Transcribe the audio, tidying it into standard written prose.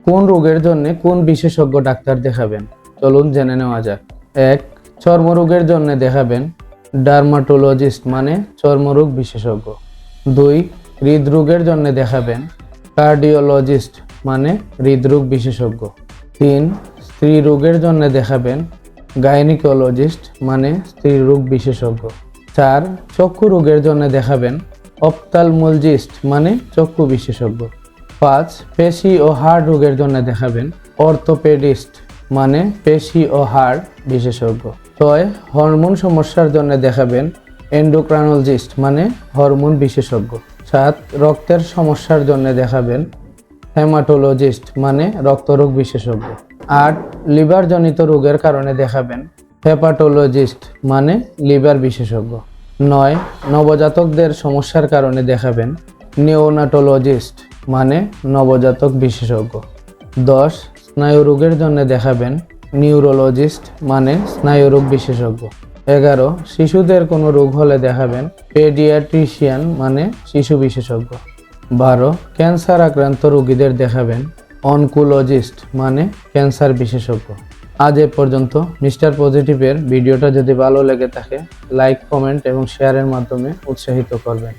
কোন রোগের জন্য কোন বিশেষজ্ঞ ডাক্তার দেখাবেন? চলুন জেনে নেওয়া যাক। 1. চর্মরোগের জন্য দেখাবেন ডার্মাটোলজিস্ট মানে চর্মরোগ বিশেষজ্ঞ। 2. হৃদরোগের জন্য দেখাবেন কার্ডিওলজিস্ট মানে হৃদরোগ বিশেষজ্ঞ। 3. স্ত্রী রোগের জন্য দেখাবেন গাইনিকোলজিস্ট মানে স্ত্রী রোগ বিশেষজ্ঞ। 4. চক্ষু রোগের জন্য দেখাবেন অপথ্যালমোলজিস্ট মানে চক্ষু বিশেষজ্ঞ। 5. পেশি ও হাড় রোগের জন্য দেখাবেন অর্থোপেডিস্ট মানে পেশি ও হাড় বিশেষজ্ঞ। 6. হরমোন সমস্যার জন্য দেখাবেন এন্ডোক্রাইনোলজিস্ট মানে হরমোন বিশেষজ্ঞ। 7. রক্তের সমস্যার জন্য দেখাবেন হেমাটোলজিস্ট মানে রক্তরোগ বিশেষজ্ঞ। 8. লিভার জনিত রোগের কারণে দেখাবেন হেপাটোলজিস্ট মানে লিভার বিশেষজ্ঞ। 9. নবজাতকদের সমস্যার কারণে দেখাবেন নিওনাটোলজিস্ট মানে নবজাতক বিশেষজ্ঞ। 10. স্নায়ু রোগের জন্য দেখাবেন নিউরোলজিস্ট মানে স্নায়ুরোগ বিশেষজ্ঞ। 11. শিশুদের কোনো রোগ হলে দেখাবেন পেডিয়াট্রিশিয়ান মানে শিশু বিশেষজ্ঞ। 12. ক্যান্সার আক্রান্ত রোগীদের দেখাবেন অনকোলজিস্ট মানে ক্যান্সার বিশেষজ্ঞ। আজ এ পর্যন্ত। মিস্টার পজিটিভের ভিডিওটা যদি ভালো লেগে থাকে লাইক, কমেন্ট এবং শেয়ারের মাধ্যমে উৎসাহিত করবেন।